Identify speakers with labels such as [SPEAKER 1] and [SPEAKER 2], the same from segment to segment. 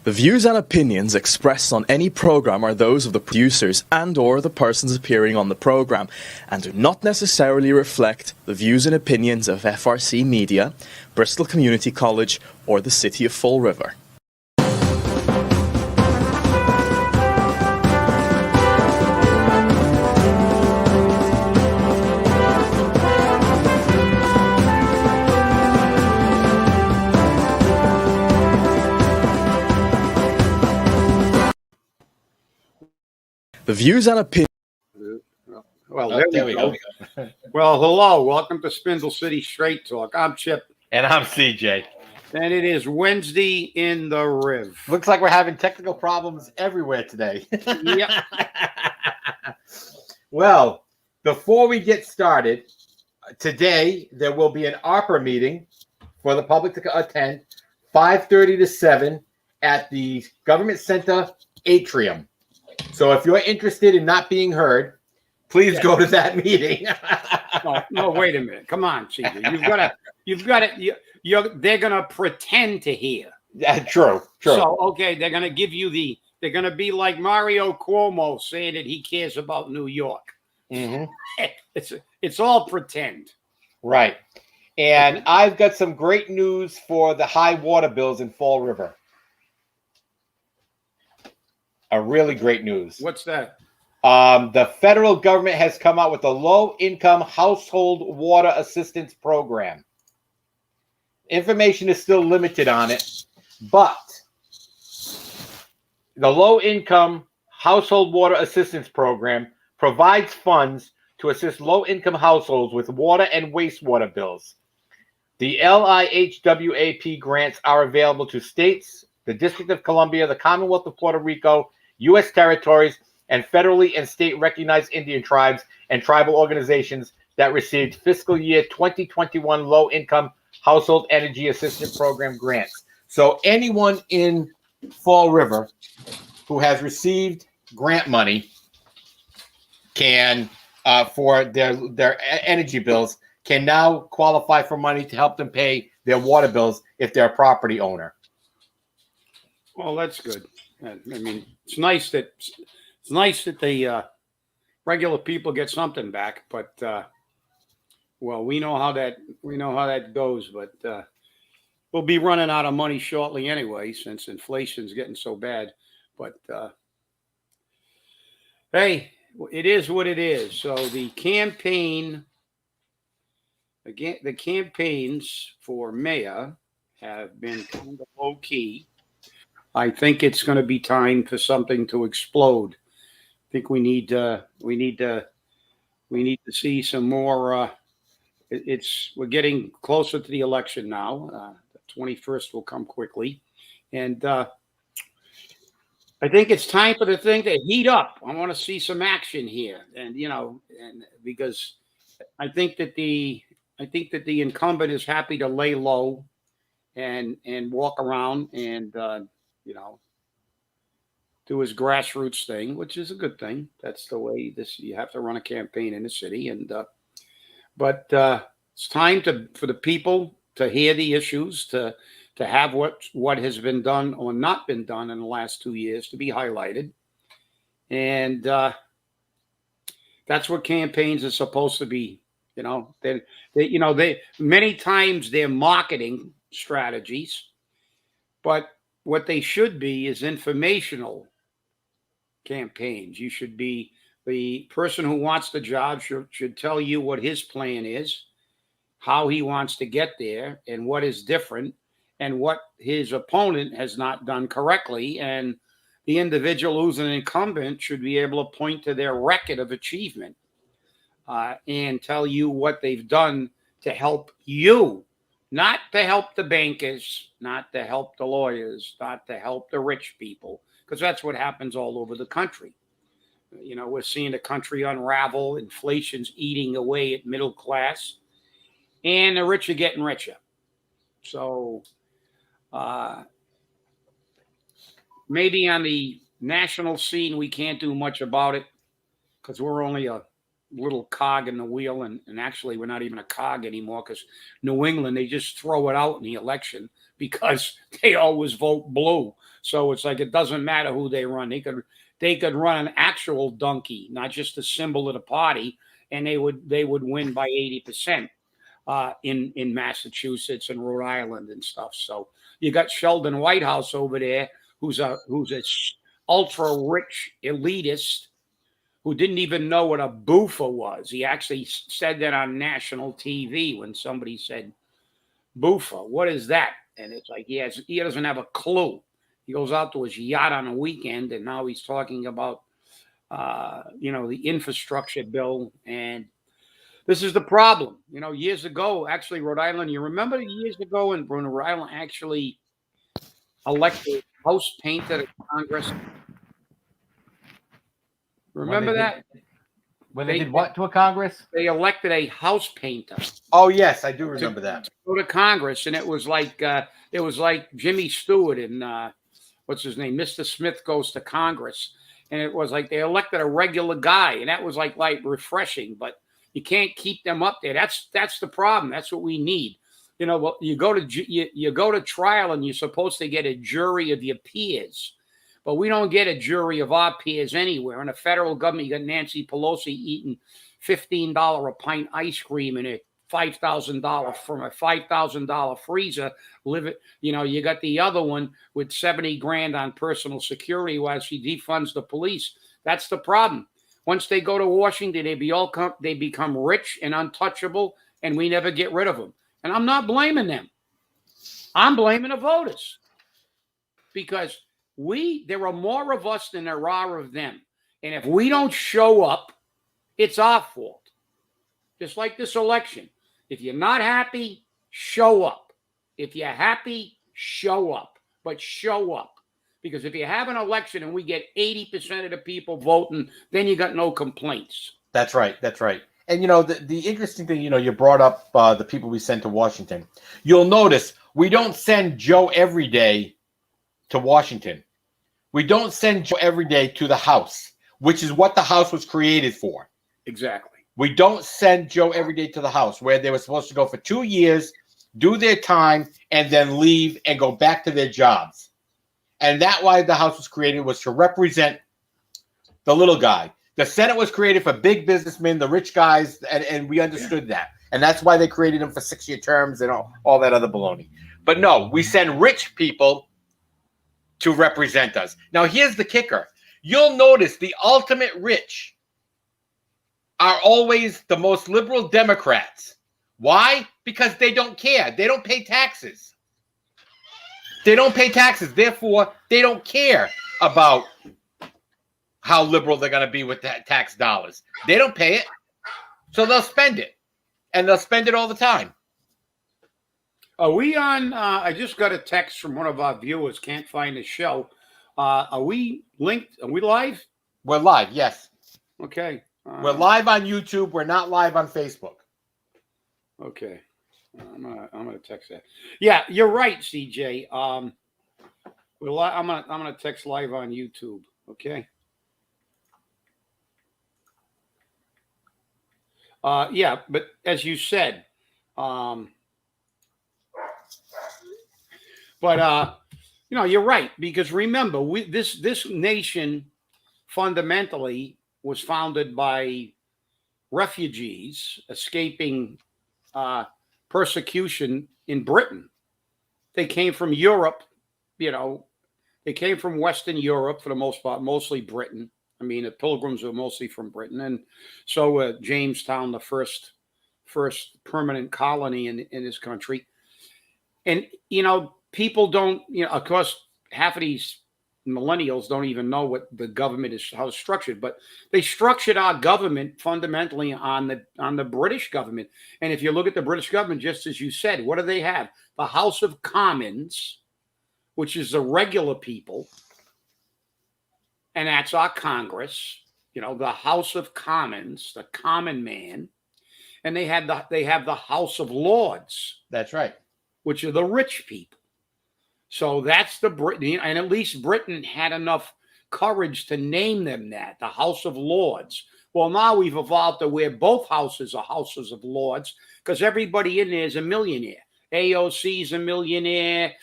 [SPEAKER 1] The views and opinions expressed on any program are those of the producers and/or the persons appearing on the program, and do not necessarily reflect the views and opinions of FRC Media, Bristol Community College, or the City of Fall River. The views and opinions.
[SPEAKER 2] Well, there we go. Well, hello. Welcome to Spindle City Straight Talk. I'm Chip.
[SPEAKER 3] And I'm CJ.
[SPEAKER 2] And it is Wednesday in the Riv.
[SPEAKER 3] Looks like we're having technical problems everywhere today.
[SPEAKER 2] Yep.
[SPEAKER 3] Well, before we get started, today there will be an ARPA meeting for the public to attend, 5:30 to 7 at the Government Center Atrium. So if you're interested in not being heard, please go to that meeting.
[SPEAKER 2] No, wait a minute. Come on, CJ. They're gonna pretend to hear.
[SPEAKER 3] Yeah, true.
[SPEAKER 2] So okay, they're gonna give you they're gonna be like Mario Cuomo saying that he cares about New York.
[SPEAKER 3] Mm-hmm.
[SPEAKER 2] It's all pretend.
[SPEAKER 3] Right. And I've got some great news for the high water bills in Fall River. A really great news.
[SPEAKER 2] What's that?
[SPEAKER 3] The federal government has come out with a low-income household water assistance program. Information is still limited on it, but the low-income household water assistance program provides funds to assist low-income households with water and wastewater bills. The LIHWAP grants are available to states, the District of Columbia, the Commonwealth of Puerto Rico, U.S. territories, and federally and state recognized Indian tribes and tribal organizations that received fiscal year 2021 low-income household energy assistance program grants. So anyone in Fall River who has received grant money can, for their energy bills, can now qualify for money to help them pay their water bills if they're a property owner.
[SPEAKER 2] Well, that's good. I mean, it's nice that the regular people get something back, but well, we know how that goes. But we'll be running out of money shortly anyway, since inflation's getting so bad. But hey, it is what it is. So the campaigns for mayor have been kind of low key. I think it's going to be time for something to explode. I think we need to see some more. We're getting closer to the election now. The 21st will come quickly, and I think it's time for the thing to heat up. I want to see some action here, and because I think that the incumbent is happy to lay low and walk around and do his grassroots thing, which is a good thing. That's the way you have to run a campaign in the city. And but it's time for the people to hear the issues, to have what has been done or not been done in the last 2 years to be highlighted. And that's what campaigns are supposed to be. They many times they're marketing strategies, but what they should be is informational campaigns. You should be the person who wants the job should tell you what his plan is, how he wants to get there, and what is different, and what his opponent has not done correctly. And the individual who's an incumbent should be able to point to their record of achievement and tell you what they've done to help you. Not to help the bankers, not to help the lawyers, not to help the rich people, because that's what happens all over the country. We're seeing the country unravel. Inflation's eating away at middle class, and the rich are getting richer. So maybe on the national scene, we can't do much about it because we're only a little cog in the wheel, and actually we're not even a cog anymore because New England, they just throw it out in the election because they always vote blue. So it's like it doesn't matter who they run. They could run an actual donkey, not just a symbol of the party, and they would win by 80% in Massachusetts and Rhode Island and stuff. So you got Sheldon Whitehouse over there, who's a ultra rich elitist who didn't even know what a boofer was. He actually said that on national TV when somebody said, "Boofer, what is that?" And it's like he doesn't have a clue. He goes out to his yacht on a weekend, and now he's talking about the infrastructure bill. And this is the problem. Years ago, actually, Rhode Island, you remember years ago when Rhode Island actually elected house painter to Congress? Remember that?
[SPEAKER 3] When they did what to a Congress?
[SPEAKER 2] They elected a house painter.
[SPEAKER 3] Oh, yes, I do remember that.
[SPEAKER 2] To go to Congress, and it was like Jimmy Stewart and what's his name? Mr. Smith Goes to Congress. And it was like they elected a regular guy, and that was like refreshing, but you can't keep them up there. That's the problem. That's what we need. Well, you go to trial, and you're supposed to get a jury of your peers. But we don't get a jury of our peers anywhere. In the federal government, you got Nancy Pelosi eating $15 a pint ice cream in a $5,000 from a $5,000 freezer. You got the other one with 70 grand on personal security while she defunds the police. That's the problem. Once they go to Washington, they become rich and untouchable, and we never get rid of them. And I'm not blaming them. I'm blaming the voters because there are more of us than there are of them. And if we don't show up, it's our fault. Just like this election. If you're not happy, show up. If you're happy, show up. But show up. Because if you have an election and we get 80% of the people voting, then you got no complaints.
[SPEAKER 3] That's right. That's right. And, the interesting thing, you brought up the people we sent to Washington. You'll notice we don't send Joe every day to Washington. We don't send Joe every day to the House, which is what the House was created for.
[SPEAKER 2] Exactly.
[SPEAKER 3] We don't send Joe every day to the House, where they were supposed to go for 2 years, do their time, and then leave and go back to their jobs. And that's why the House was created, was to represent the little guy. The Senate was created for big businessmen, the rich guys, and we understood that. And that's why they created them for 6-year terms and all that other baloney. But no, we send rich people to represent us. Now, here's the kicker. You'll notice the ultimate rich are always the most liberal Democrats. Why? Because they don't care. They don't pay taxes. They don't pay taxes. Therefore, they don't care about how liberal they're going to be with that tax dollars. They don't pay it. So they'll spend it. And they'll spend it all the time.
[SPEAKER 2] Are we on? I just got a text from one of our viewers. Can't find the show. Are we linked? Are we live?
[SPEAKER 3] We're live, yes.
[SPEAKER 2] Okay.
[SPEAKER 3] We're live on YouTube. We're not live on Facebook.
[SPEAKER 2] Okay. I'm gonna text that. Yeah, you're right, CJ. I'm gonna text live on YouTube. Okay. Yeah, but as you said, you're right, because remember, this nation fundamentally was founded by refugees escaping persecution in Britain. They came from Europe, they came from Western Europe for the most part, mostly Britain. I mean, the Pilgrims were mostly from Britain, and so Jamestown, the first permanent colony in this country. And people don't, of course, half of these millennials don't even know what the government is, how it's structured, but they structured our government fundamentally on the British government. And if you look at the British government, just as you said, what do they have? The House of Commons, which is the regular people, and that's our Congress, the House of Commons, the common man, and they have the House of Lords.
[SPEAKER 3] That's right.
[SPEAKER 2] Which are the rich people. So that's the Britain, and at least Britain had enough courage to name them that, the House of Lords, Well, now we've evolved to where both houses are houses of lords because everybody in there is a millionaire. AOC is a millionaire.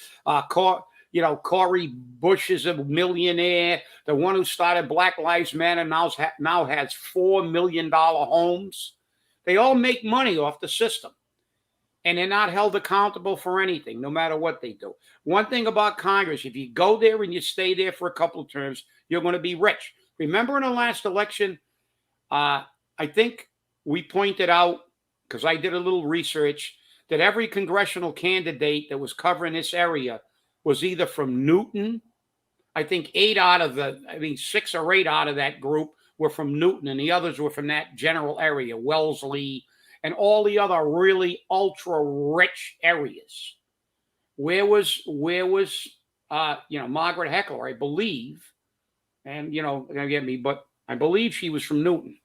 [SPEAKER 2] Cory Bush is a millionaire. The one who started Black Lives Matter now has $4 million homes. They all make money off the system. And they're not held accountable for anything, no matter what they do. One thing about Congress, if you go there and you stay there for a couple of terms, you're going to be rich. Remember in the last election, I think we pointed out, because I did a little research, that every congressional candidate that was covering this area was either from Newton. I think 6 or 8 out of that group were from Newton, and the others were from that general area, Wellesley, and all the other really ultra rich areas. Where was Margaret Heckler, I believe, and gonna get me, but I believe she was from Newton.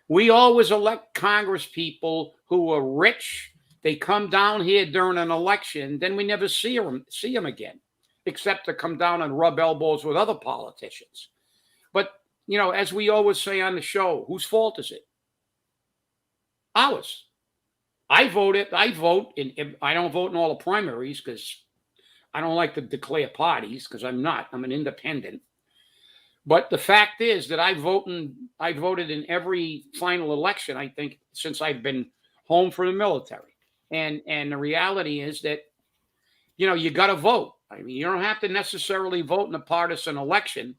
[SPEAKER 2] We always elect Congress people who are rich. They come down here during an election, then we never see them again, except to come down and rub elbows with other politicians. But as we always say on the show, whose fault is it? Ours. I vote, and I don't vote in all the primaries because I don't like to declare parties because I'm an independent. But the fact is that I voted in every final election, I think, since I've been home from the military. And the reality is that, you got to vote. I mean, you don't have to necessarily vote in a partisan election,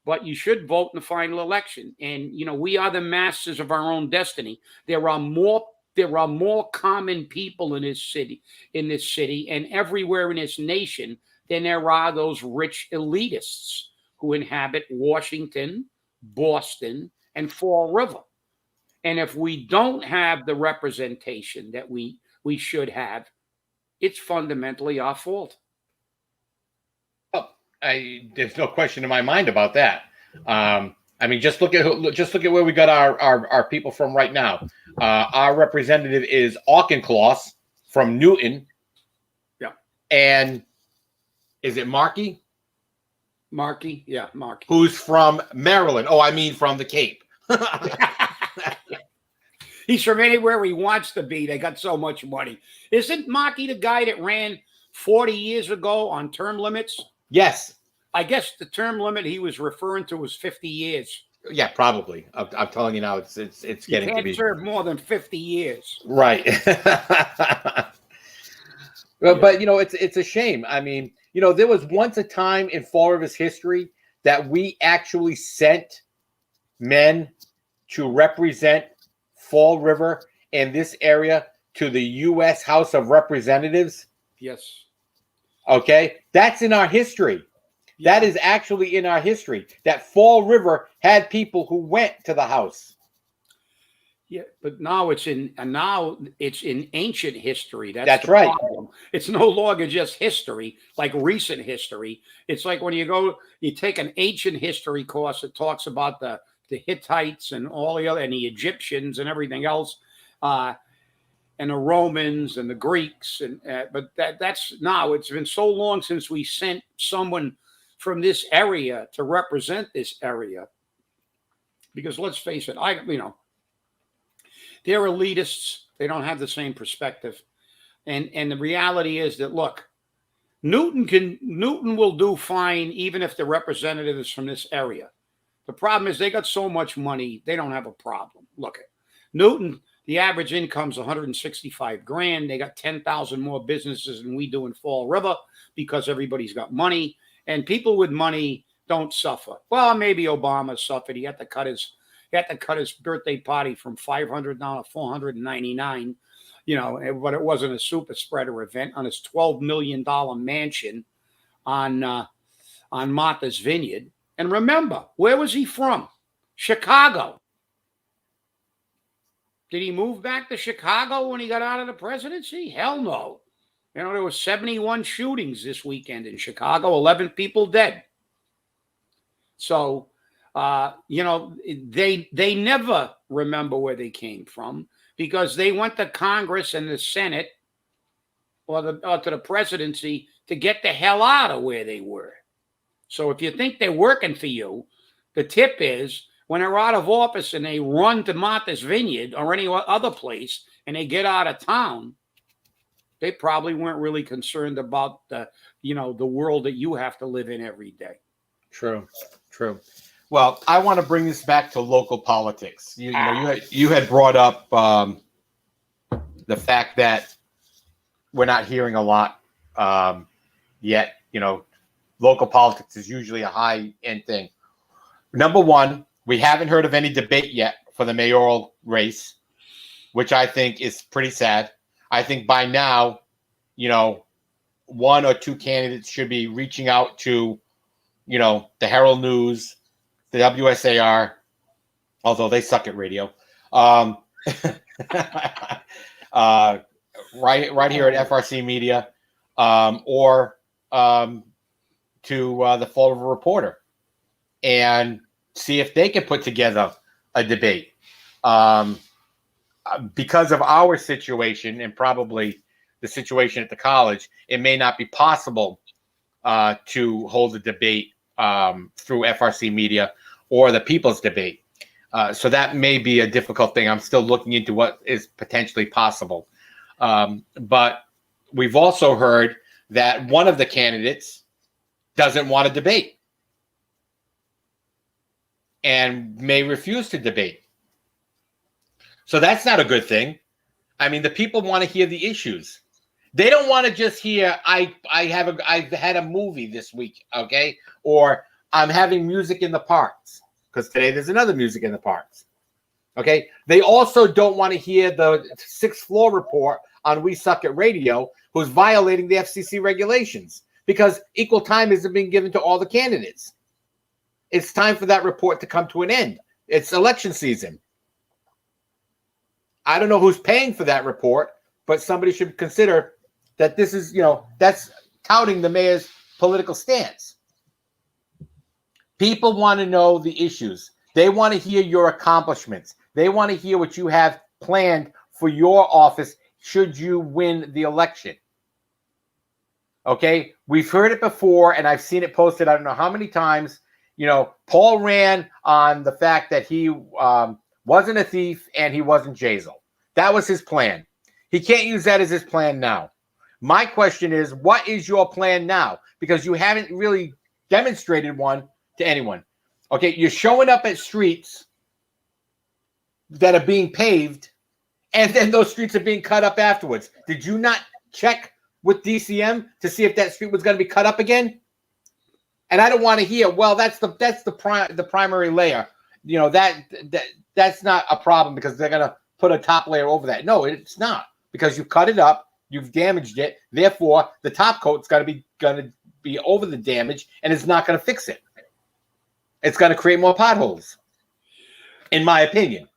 [SPEAKER 2] but you should vote in the final election. And, we are the masters of our own destiny. There are more common people in this city and everywhere in this nation than there are those rich elitists who inhabit Washington, Boston, and Fall River. And if we don't have the representation that we should have, it's fundamentally our fault.
[SPEAKER 3] There's no question in my mind about that. Just look at where we got our people from right now. Our representative is Auchincloss from Newton.
[SPEAKER 2] Yeah.
[SPEAKER 3] And is it Markey?
[SPEAKER 2] Markey, yeah, Markey.
[SPEAKER 3] Who's from Maryland? Oh, I mean from the Cape.
[SPEAKER 2] He's from anywhere he wants to be. They got so much money. Isn't Markey the guy that ran 40 years ago on term limits?
[SPEAKER 3] Yes.
[SPEAKER 2] I guess the term limit he was referring to was 50 years.
[SPEAKER 3] Yeah, probably. I'm telling you now, it's getting to be.
[SPEAKER 2] You can't serve more than 50 years.
[SPEAKER 3] Right. But it's a shame. I mean, there was once a time in Fall River's history that we actually sent men to represent Fall River and this area to the U.S. House of Representatives.
[SPEAKER 2] Yes.
[SPEAKER 3] Okay, that's in our history. Yeah. That is actually in our history. That Fall River had people who went to the House.
[SPEAKER 2] Yeah, but now it's in ancient history.
[SPEAKER 3] That's right.
[SPEAKER 2] Problem. It's no longer just history, like recent history. It's like when you take an ancient history course that talks about the Hittites and all the other, and the Egyptians and everything else, and the Romans and the Greeks, but that's now. It's been so long since we sent someone from this area to represent this area, because let's face it, they're elitists. They don't have the same perspective. And the reality is that, look, Newton will do fine even if the representative is from this area. The problem is they got so much money, they don't have a problem. Look at Newton, the average income's $165,000. They got 10,000 more businesses than we do in Fall River because everybody's got money. And people with money don't suffer. Well, maybe Obama suffered. He had to cut his birthday party from $500 down to $499, but it wasn't a super spreader event on his $12 million mansion on Martha's Vineyard. And remember, where was he from? Chicago. Did he move back to Chicago when he got out of the presidency? Hell no. There were 71 shootings this weekend in Chicago, 11 people dead. So, they never remember where they came from because they went to Congress and the Senate or to the presidency to get the hell out of where they were. So if you think they're working for you, the tip is when they're out of office and they run to Martha's Vineyard or any other place and they get out of town, they probably weren't really concerned about the world that you have to live in every day.
[SPEAKER 3] True. Well, I want to bring this back to local politics. You had brought up the fact that we're not hearing a lot yet. Local politics is usually a high-end thing. Number one, we haven't heard of any debate yet for the mayoral race, which I think is pretty sad. I think by now, one or two candidates should be reaching out to, the Herald News, the WSAR, although they suck at radio. Right here at FRC Media, or to the Fall River Reporter, and see if they can put together a debate. Because of our situation and probably the situation at the college, it may not be possible to hold a debate through FRC Media or the People's Debate. So that may be a difficult thing. I'm still looking into what is potentially possible. But we've also heard that one of the candidates doesn't want to debate and may refuse to debate. So that's not a good thing. I mean, the people want to hear the issues. They don't want to just hear, I've had a movie this week, okay? Or I'm having music in the parks, because today there's another music in the parks, okay? They also don't want to hear the sixth floor report on We Suck at Radio, who's violating the FCC regulations, because equal time isn't being given to all the candidates. It's time for that report to come to an end. It's election season. I don't know who's paying for that report, but somebody should consider that this is, that's touting the mayor's political stance. People want to know the issues. They want to hear your accomplishments. They want to hear what you have planned for your office should you win the election. Okay? We've heard it before, and I've seen it posted I don't know how many times. Paul ran on the fact that he wasn't a thief and he wasn't Jazel. That was his plan. He can't use that as his plan now. My question is, what is your plan now? Because you haven't really demonstrated one to anyone. Okay, you're showing up at streets that are being paved, and then those streets are being cut up afterwards. Did you not check with DCM to see if that street was going to be cut up again? And I don't want to hear, well, that's the primary layer. That's not a problem because they're going to put a top layer over that. No, it's not, because you cut it up, you've damaged it. Therefore, the top coat's going to be over the damage, and it's not going to fix it. It's going to create more potholes, in my opinion.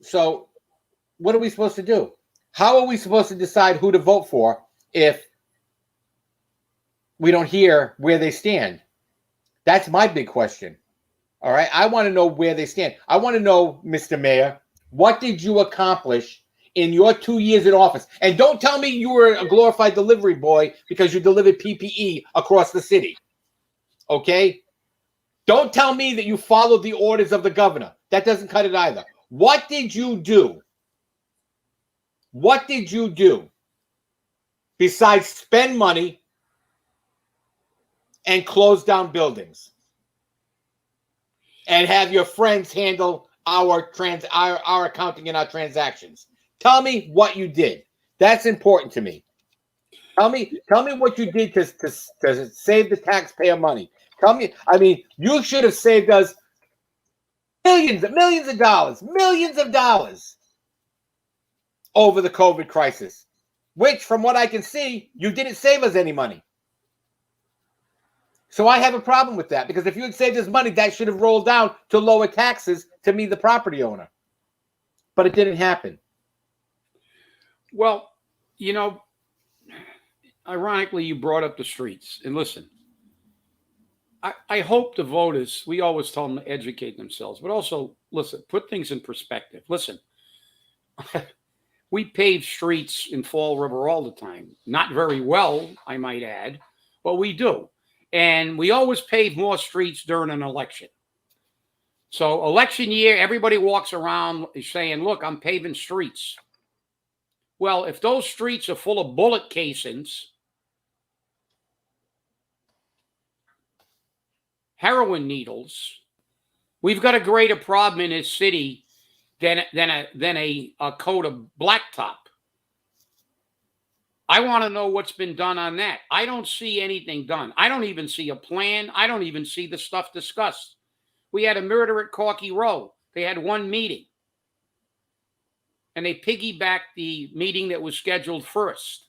[SPEAKER 3] So what are we supposed to do? How are we supposed to decide who to vote for if we don't hear where they stand? That's my big question. All right. I want to know where they stand. I want to know, Mr. Mayor, what did you accomplish in your 2 years in office? And don't tell me you were a glorified delivery boy because you delivered PPE across the city. Okay? Don't tell me that you followed the orders of the governor. That doesn't cut it either. What did you do? What did you do besides spend money and close down buildings and have your friends handle our accounting and our transactions? Tell me what you did. That's important to me. Tell me what you did to save the taxpayer money. Tell me, you should have saved us millions of dollars over the COVID crisis, which, from what I can see, you didn't save us any money. So I have a problem with that, because if you had saved us money, that should have rolled down to lower taxes to me, the property owner. But it didn't happen.
[SPEAKER 2] Well, ironically, you brought up the streets. And listen, I hope the voters, we always tell them to educate themselves, but also, listen, put things in perspective. Listen, we pave streets in Fall River all the time. Not very well, I might add, but we do. And we always pave more streets during an election. So election year, everybody walks around saying, look, I'm paving streets. Well, if those streets are full of bullet casings, heroin needles, we've got a greater problem in this city than a coat of blacktop. I want to know what's been done on that. I don't see anything done. I don't even see a plan. I don't even see the stuff discussed. We had a murder at Corky Row. They had one meeting. And they piggybacked the meeting that was scheduled first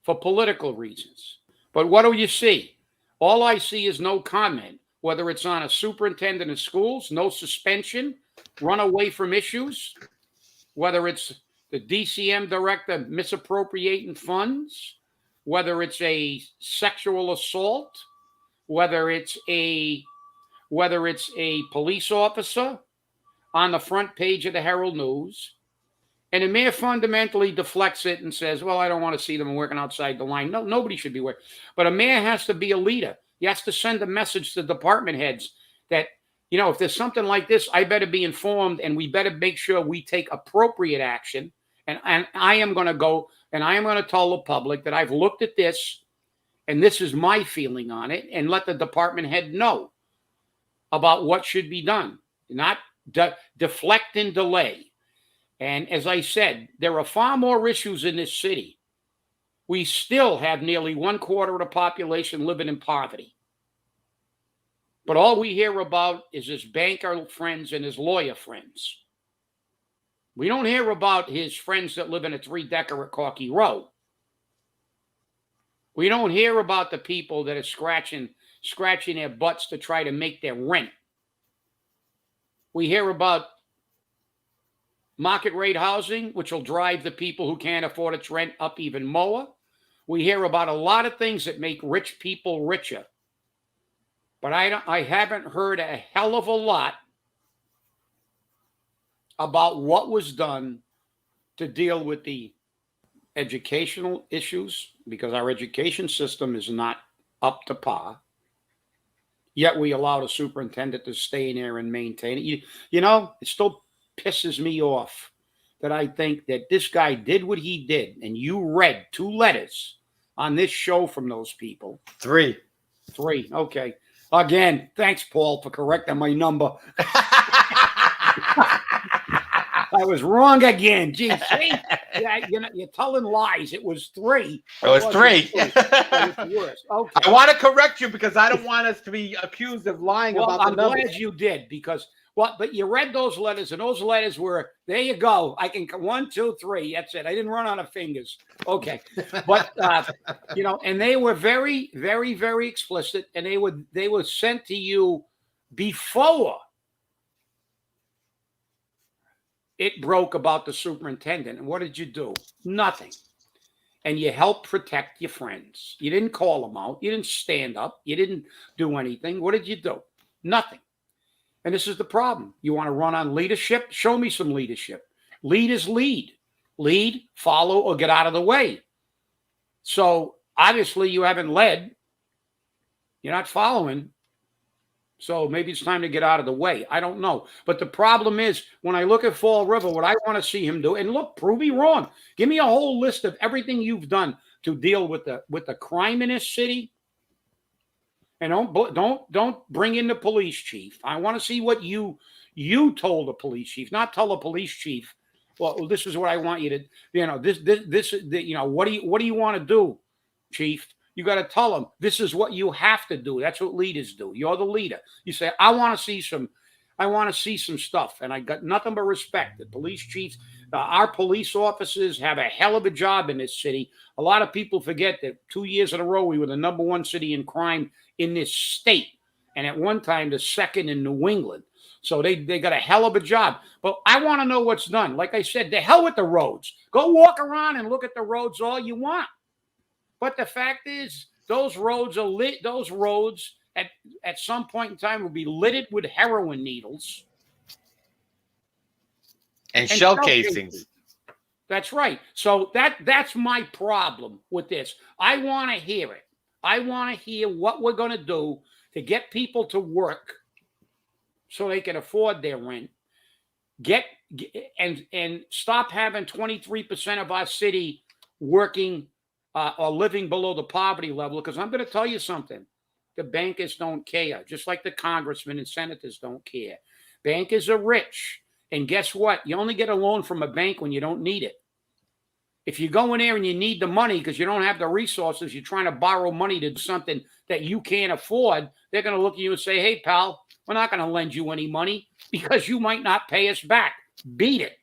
[SPEAKER 2] for political reasons. But what do you see? All I see is no comment, whether it's on a superintendent of schools, no suspension, run away from issues, whether it's the DCM director misappropriating funds, whether it's a sexual assault, whether it's a police officer on the front page of the Herald News. And the mayor fundamentally deflects it and says, well, I don't want to see them working outside the line. No, nobody should be working. But a mayor has to be a leader. He has to send a message to department heads that, if there's something like this, I better be informed and we better make sure we take appropriate action. And I am going to go and I am going to tell the public that I've looked at this and this is my feeling on it, and let the department head know about what should be done, not deflect and delay. And as I said, there are far more issues in this city. We still have nearly 1/4 of the population living in poverty. But all we hear about is his banker friends and his lawyer friends. We don't hear about his friends that live in a 3-decker at Corky Row. We don't hear about the people that are scratching their butts to try to make their rent. We hear about market rate housing, which will drive the people who can't afford its rent up even more. We hear about a lot of things that make rich people richer. But I haven't heard a hell of a lot about what was done to deal with the educational issues, because our education system is not up to par. Yet we allow the superintendent to stay in there and maintain it. It still pisses me off that I think that this guy did what he did, and you read 2 letters on this show from those people.
[SPEAKER 3] 3.
[SPEAKER 2] Okay. Again, thanks, Paul, for correcting my number. I was wrong again. Gee, see? Yeah, you're telling lies. It was 3.
[SPEAKER 3] It was 3.
[SPEAKER 2] It's worse. Okay.
[SPEAKER 3] I want to correct you because I don't want us to be accused of lying about the numbers.
[SPEAKER 2] I'm glad you did, because but you read those letters, and those letters were, there you go. I can 1, 2, 3. That's it. I didn't run out of fingers. Okay. But and they were very, very, very explicit, and they were sent to you before it broke about the superintendent. And what did you do? Nothing. And you helped protect your friends. You didn't call them out. You didn't stand up. You didn't do anything. What did you do? Nothing. And this is the problem. You want to run on leadership? Show me some leadership. Lead is lead. Lead, follow, or get out of the way. So obviously you haven't led. You're not following. So maybe it's time to get out of the way. I don't know. But the problem is, when I look at Fall River, what I want to see him do, and look, prove me wrong. Give me a whole list of everything you've done to deal with the crime in this city. And don't bring in the police chief. I want to see what you told the police chief, not tell the police chief, well, this is what I want you to, what do you want to do, chief? You got to tell them this is what you have to do. That's what leaders do. You're the leader. You say, I want to see some stuff. And I got nothing but respect. The police chiefs, our police officers have a hell of a job in this city. A lot of people forget that 2 years in a row, we were the #1 city in crime in this state. And at one time, the 2nd in New England. So they got a hell of a job. But I want to know what's done. Like I said, the hell with the roads. Go walk around and look at the roads all you want. But the fact is, those roads are lit. Those roads at some point in time will be littered with heroin needles
[SPEAKER 3] and shell casings.
[SPEAKER 2] That's right. So that's my problem with this. I want to hear it. I want to hear what we're going to do to get people to work so they can afford their rent. And stop having 23% of our city working or living below the poverty level. Because I'm going to tell you something. The bankers don't care, just like the congressmen and senators don't care. Bankers are rich. And guess what? You only get a loan from a bank when you don't need it. If you go in there and you need the money because you don't have the resources, you're trying to borrow money to do something that you can't afford, they're going to look at you and say, hey, pal, we're not going to lend you any money because you might not pay us back. Beat it.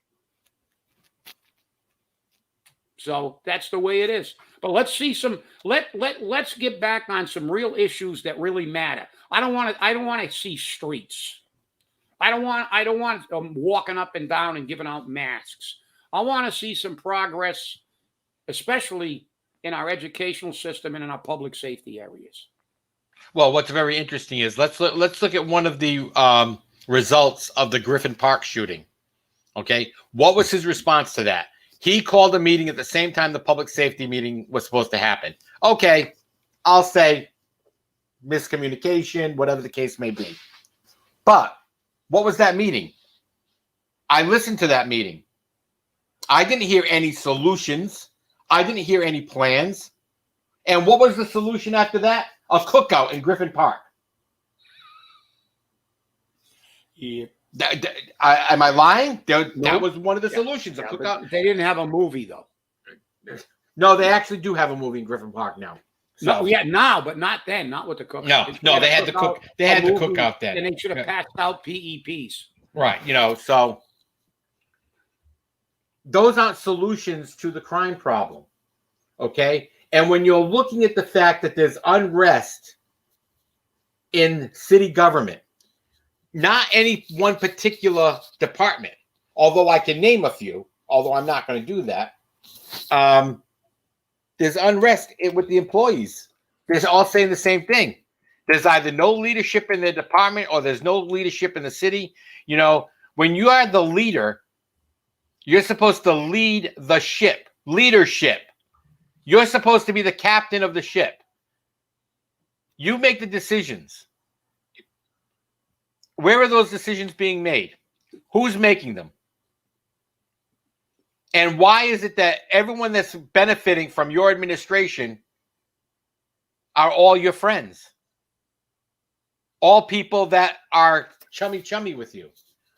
[SPEAKER 2] So that's the way it is. But let's see let's get back on some real issues that really matter. I don't want to see streets. I don't want walking up and down and giving out masks. I want to see some progress, especially in our educational system and in our public safety areas.
[SPEAKER 3] Well, what's very interesting is let's look at one of the results of the Griffin Park shooting. Okay, what was his response to that? He called a meeting at the same time the public safety meeting was supposed to happen. Okay, I'll say miscommunication, whatever the case may be. But what was that meeting? I listened to that meeting. I didn't hear any solutions. I didn't hear any plans. And what was the solution after that? A cookout in Griffin Park.
[SPEAKER 2] Yeah.
[SPEAKER 3] Am I lying? That
[SPEAKER 2] Nope.
[SPEAKER 3] was one of the solutions. A cookout.
[SPEAKER 2] They didn't have a movie, though.
[SPEAKER 3] No, they actually do have a movie in Griffin Park now. So,
[SPEAKER 2] No, yeah, now, but not then. Not with the cookout.
[SPEAKER 3] No, they had the cook. They had the cookout then,
[SPEAKER 2] and they should have passed out PEPs.
[SPEAKER 3] Right? So those aren't solutions to the crime problem. Okay, and when you're looking at the fact that there's unrest in city government, not any one particular department, although I can name a few, although I'm not going to do that. There's unrest with the employees. They're all saying the same thing. There's either no leadership in the department or there's no leadership in the city. When you are the leader, you're supposed to lead the ship. Leadership. You're supposed to be the captain of the ship. You make the decisions. Where are those decisions being made? Who's making them? And why is it that everyone that's benefiting from your administration are all your friends? All people that are chummy with you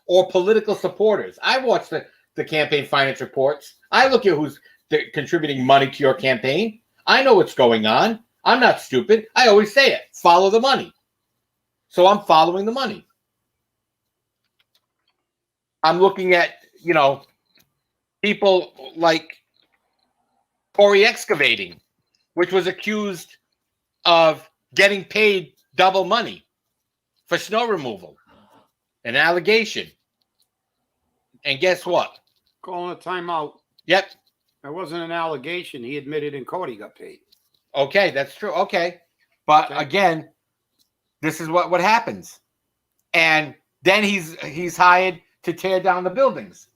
[SPEAKER 3] or political supporters. I watch the campaign finance reports. I look at who's contributing money to your campaign. I know what's going on. I'm not stupid. I always say it. Follow the money. So I'm following the money. I'm looking at, people like Corey Excavating, which was accused of getting paid double money for snow removal. An allegation. And guess what?
[SPEAKER 2] Calling a timeout.
[SPEAKER 3] Yep.
[SPEAKER 2] That wasn't an allegation. He admitted in court he got paid.
[SPEAKER 3] Okay, that's true. Okay. But again, this is what happens. And then he's hired to tear down the buildings.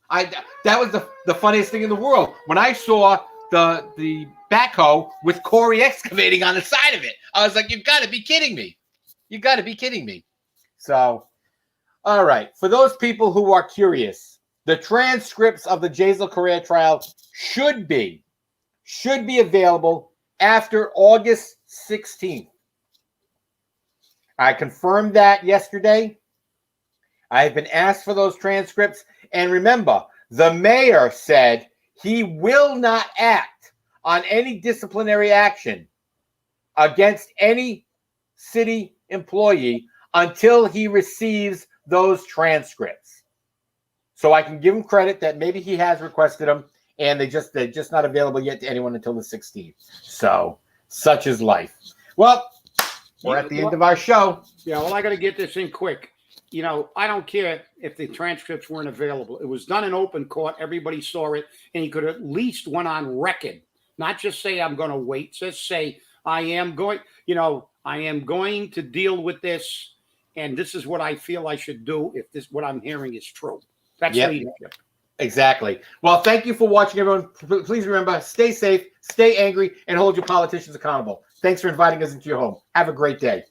[SPEAKER 3] That was the funniest thing in the world. When I saw the backhoe with Corey Excavating on the side of it, I was like, you've got to be kidding me. You got to be kidding me. So, all right. For those people who are curious, the transcripts of the Jazel Correa trial should be available after August 16th. I confirmed that yesterday. I have been asked for those transcripts. And remember, the mayor said he will not act on any disciplinary action against any city employee until he receives those transcripts. So I can give him credit that maybe he has requested them, and they're just not available yet to anyone until the 16th. So such is life. Well, we're at the end of our show.
[SPEAKER 2] Yeah, well, I got to get this in quick. I don't care if the transcripts weren't available. It was done in open court. Everybody saw it, and he could at least went on record, not just say I'm going to wait. Just say I am going to deal with this, and this is what I feel I should do if what I'm hearing is true. That's leadership.
[SPEAKER 3] Exactly. Well, thank you for watching, everyone. Please remember, stay safe, stay angry, and hold your politicians accountable. Thanks for inviting us into your home. Have a great day.